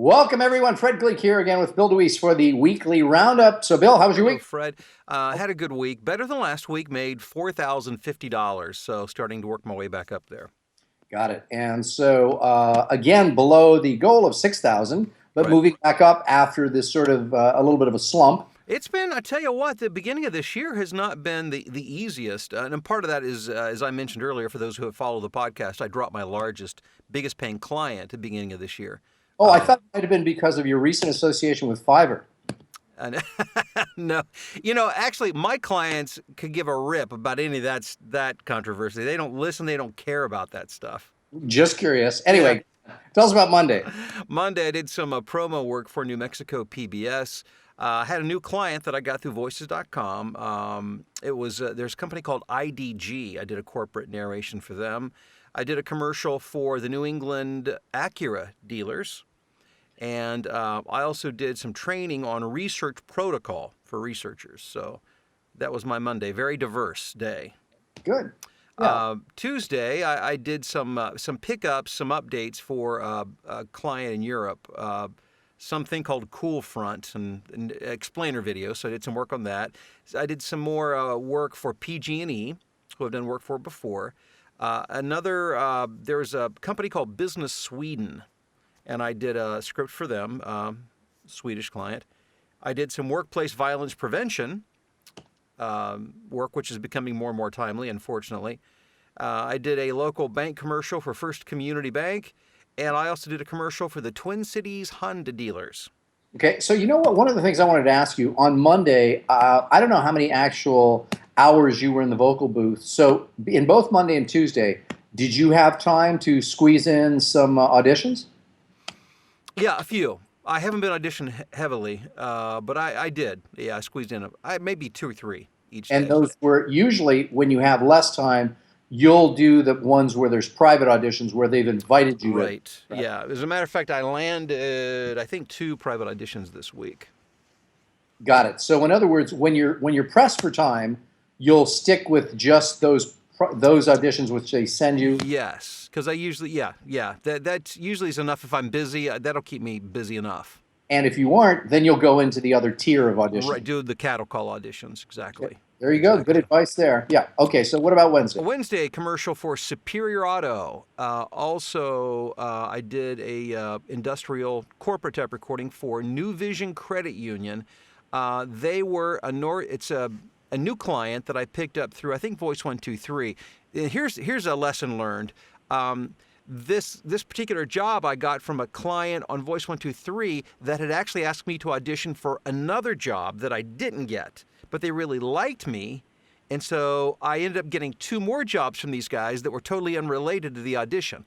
Welcome, everyone. Fred Glick here again with Bill DeWeese for the weekly roundup. So, Bill, how was your Hello, week? Fred. Had a good week. Better than last week. Made $4,050. So starting to work my way back up there. Got it. And so, again, below the goal of 6,000, but Right. moving back up after this sort of a little bit of a slump. It's been, I tell you what, the beginning of this year has not been the easiest. And part of that is, as I mentioned earlier, for those who have followed the podcast, I dropped my biggest paying client at the beginning of this year. Oh, I Um, thought it might have been because of your recent association with Fiverr. and no, actually, my clients could give a rip about any of that controversy. They don't listen. They don't care about that stuff. Just curious. Yeah. Anyway, tell us about Monday. Monday, I did some promo work for New Mexico PBS. I had a new client that I got through voices.com. There's a company called IDG. I did a corporate narration for them. I did a commercial for the New England Acura dealers. And I also did some training on research protocol for researchers. So that was my Monday. Very diverse day. Good. Yeah. Tuesday, I did some pickups, some updates for a client in Europe. Something called Cool Front and explainer video. So I did some work on that. I did some more work for PG&E, who I've done work for before. There's a company called Business Sweden, and I did a script for them, Swedish client. I did some workplace violence prevention work, which is becoming more and more timely, unfortunately. I did a local bank commercial for First Community Bank, and I also did a commercial for the Twin Cities Honda dealers. Okay. So, you know what? One of the things I wanted to ask you on Monday, I don't know how many actual hours you were in the vocal booth. So, in both Monday and Tuesday, did you have time to squeeze in some auditions? Yeah, a few. I haven't been auditioned heavily, but I did. Yeah, I squeezed in maybe two or three each And day. those were usually when you have less time, you'll do the ones where there's private auditions where they've invited you to. Right. Yeah. As a matter of fact, I landed, I think, two private auditions this week. Got it. So in other words, when you're pressed for time, you'll stick with just those auditions which they send you. Yes, because I usually, yeah. That usually is enough if I'm busy. That'll keep me busy enough. And if you aren't, then you'll go into the other tier of Right. auditions. Do the cattle call auditions. Exactly. There you go. Good Exactly. advice there. Yeah. Okay. So what about Wednesday? Wednesday, commercial for Superior Auto. I did a industrial corporate type recording for New Vision Credit Union. They were it's a new client that I picked up through I think Voice 123. Here's a lesson learned. This particular job I got from a client on Voice 123 that had actually asked me to audition for another job that I didn't get, but they really liked me. And so I ended up getting two more jobs from these guys that were totally unrelated to the audition.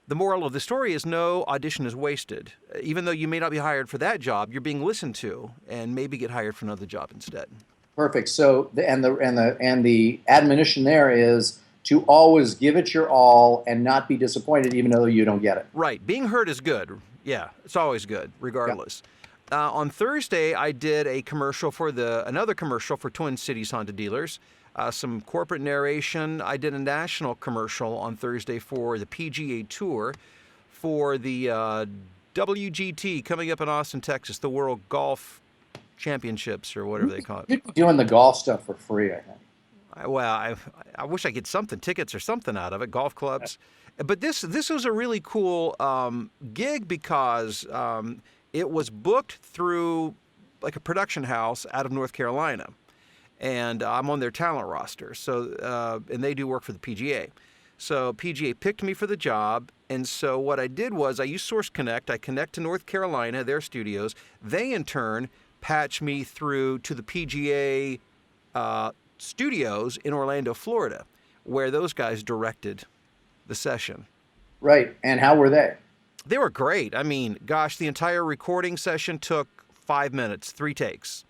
The moral of the story is no audition is wasted. Even though you may not be hired for that job, you're being listened to and maybe get hired for another job instead. Perfect. So the admonition there is to always give it your all and not be disappointed, even though you don't get it. Right. Being heard is good. Yeah, it's always good, regardless. On Thursday, I did another commercial for Twin Cities Honda dealers. Some corporate narration. I did a national commercial on Thursday for the PGA Tour for the WGT coming up in Austin, Texas, the World Golf Championships or whatever they call it. You'd be doing the golf stuff for free, I think. I wish I get something, tickets or something out of it, golf clubs. But this was a really cool gig because it was booked through like a production house out of North Carolina, and I'm on their talent roster. So and they do work for the PGA. So PGA picked me for the job, and so what I did was I used Source Connect. I connect to North Carolina, their studios. They in turn patch me through to the PGA studios in Orlando, Florida, where those guys directed the session. Right. And how were they? They were great. I mean, gosh, the entire recording session took 5 minutes, 3 takes.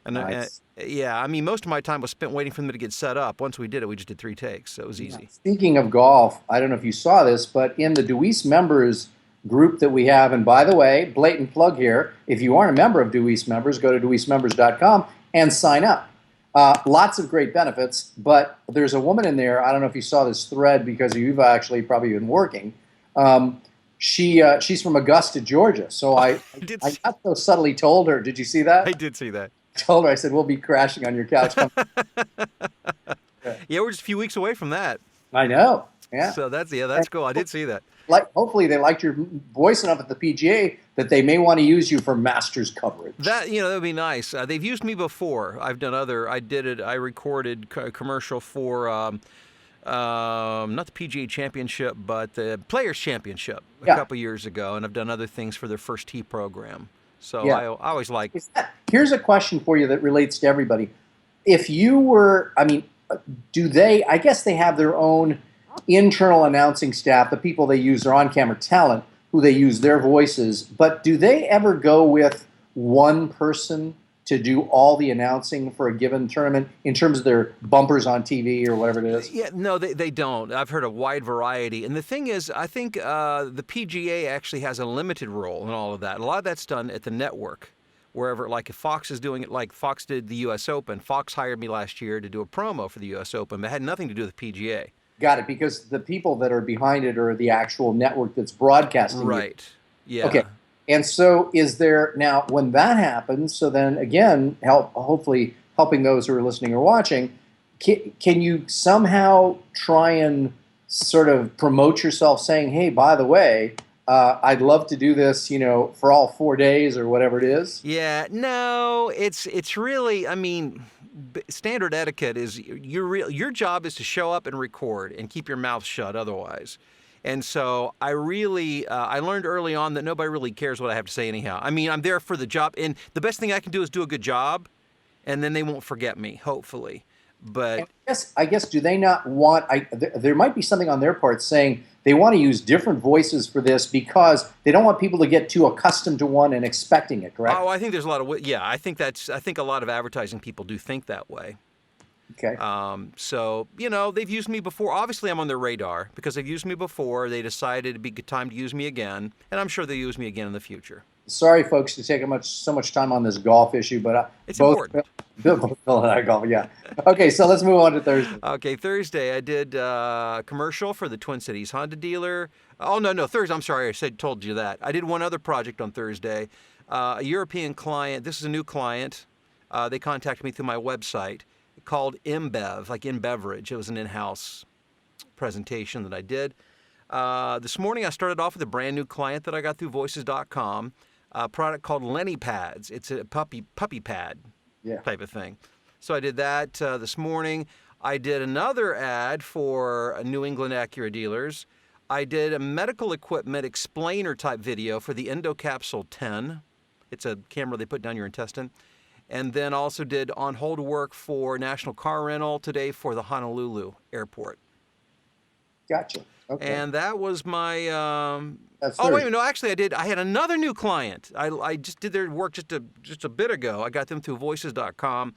And Nice. yeah, I mean, most of my time was spent waiting for them to get set up. Once we did it, we just did 3 takes, so it was easy. Speaking of golf, I don't know if you saw this, but in the Deweese members group that we have, and by the way, blatant plug here, if you aren't a member of Deweese members, go to deweesemembers.com and sign up. Lots of great benefits, but there's a woman in there. I don't know if you saw this thread because you've actually probably been working. she's from Augusta, Georgia. So I did. I got so subtly told her. Did you see that? I did see that. I told her. I said we'll be crashing on your couch. Yeah, we're just a few weeks away from that. I know. Yeah. So that's cool. I did see that. Like, hopefully they liked your voice enough at the PGA that they may want to use you for Masters coverage. That would be nice. They've used me before. I've done other. I did it. I recorded a commercial for not the PGA Championship, but the Players Championship a couple years ago, and I've done other things for their First Tee program. So I always like. Here's a question for you that relates to everybody. If you were, I mean, do they? I guess they have their own internal announcing staff. The people they use are on-camera talent who they use their voices. But do they ever go with one person to do all the announcing for a given tournament in terms of their bumpers on TV or whatever it is? Yeah, no, they don't. I've heard a wide variety. And the thing is, I think the PGA actually has a limited role in all of that. A lot of that's done at the network, wherever, like if Fox is doing it, like Fox did the U.S. Open. Fox hired me last year to do a promo for the U.S. Open, but it had nothing to do with the PGA. Got it, because the people that are behind it are the actual network that's broadcasting. Right. Yeah. Okay. And so is there, now when that happens, so then again, hopefully helping those who are listening or watching, can you somehow try and sort of promote yourself saying, hey, by the way, I'd love to do this, for all 4 days or whatever it is? Yeah, no, it's really, I mean, standard etiquette is your job is to show up and record and keep your mouth shut otherwise. And so I really, I learned early on that nobody really cares what I have to say anyhow. I mean, I'm there for the job, and the best thing I can do is do a good job, and then they won't forget me, hopefully. But I guess, do they not want? There might be something on their part saying they want to use different voices for this because they don't want people to get too accustomed to one and expecting it. Correct? Oh, I think there's a lot of I think a lot of advertising people do think that way. Okay. So, they've used me before. Obviously, I'm on their radar because they've used me before. They decided it'd be good time to use me again, and I'm sure they'll use me again in the future. Sorry, folks, to take so much time on this golf issue, but it's important. Both Phil and I golf, yeah. Okay, so let's move on to Thursday. Okay, Thursday I did a commercial for the Twin Cities Honda dealer. Oh, no, Thursday. I'm sorry, told you that. I did one other project on Thursday. A European client. This is a new client. They contacted me through my website called InBev, like in beverage. It was an in-house presentation that I did. This morning I started off with a brand new client that I got through Voices.com, a product called Lenny Pads. It's a puppy pad type of thing. So I did that this morning. I did another ad for New England Acura dealers. I did a medical equipment explainer type video for the Endocapsule 10. It's a camera they put down your intestine. And then also did on-hold work for National Car Rental today for the Honolulu airport. Gotcha. Okay. And that was my. That's wait a minute. No, actually, I had another new client. I just did their work just a bit ago. I got them through Voices.com.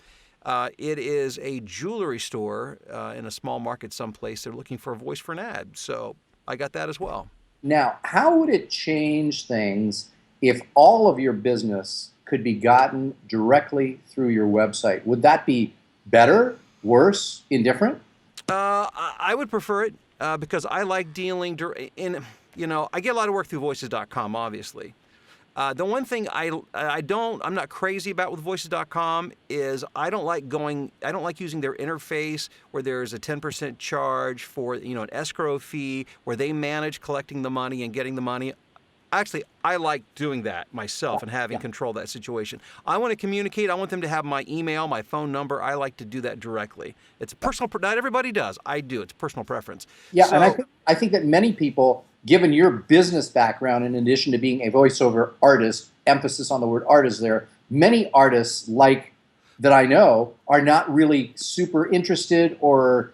It is a jewelry store in a small market someplace. They're looking for a voice for an ad, so I got that as well. Now, how would it change things if all of your business could be gotten directly through your website? Would that be better, worse, indifferent? I would prefer it because I like dealing in, I get a lot of work through Voices.com, obviously. The one thing I'm not crazy about with Voices.com is I don't like using their interface where there's a 10% charge for, an escrow fee where they manage collecting the money and getting the money. Actually, I like doing that myself and having control of that situation. I want to communicate. I want them to have my email, my phone number. I like to do that directly. It's personal. Not everybody does. I do. It's personal preference. Yeah, so, and I think that many people, given your business background, in addition to being a voiceover artist, emphasis on the word artist there, many artists that I know are not really super interested or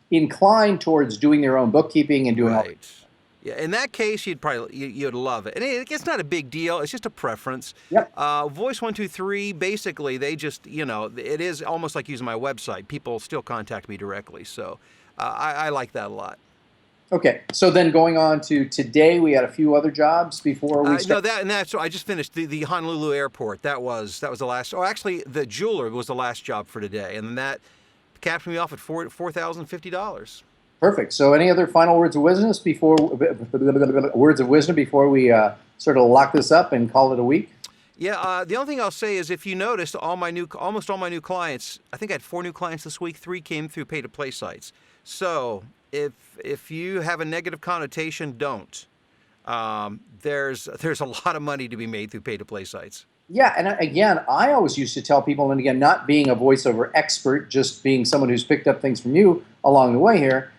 inclined towards doing their own bookkeeping and doing all that. Yeah, in that case, you'd love it. And it's not a big deal. It's just a preference. Yep. Voice 123, basically, they just, it is almost like using my website. People still contact me directly. So I like that a lot. Okay. So then going on to today, we had a few other jobs before we start. So I just finished the Honolulu airport. That was the last. Oh, actually, the jeweler was the last job for today. And that capped me off at $4,050. Perfect. So, any other final words of wisdom before we sort of lock this up and call it a week? Yeah, the only thing I'll say is if you noticed, almost all my new clients, I think I had 4 new clients this week. 3 came through pay-to-play sites. So if you have a negative connotation, don't. There's a lot of money to be made through pay-to-play sites. Yeah, and again, I always used to tell people, and again, not being a voiceover expert, just being someone who's picked up things from you along the way here,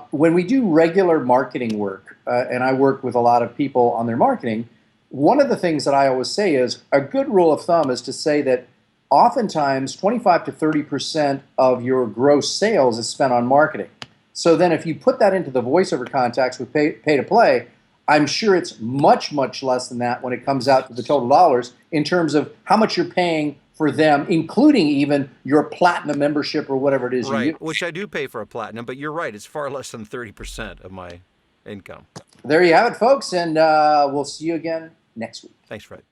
when we do regular marketing work, and I work with a lot of people on their marketing, one of the things that I always say is a good rule of thumb is to say that oftentimes 25 to 30% of your gross sales is spent on marketing. So then if you put that into the voiceover contacts with pay to play, I'm sure it's much, much less than that when it comes out to the total dollars in terms of how much you're paying for them, including even your platinum membership or whatever it is you use. Right, which I do pay for a platinum, but you're right, it's far less than 30% of my income. There you have it, folks, and we'll see you again next week. Thanks, Fred.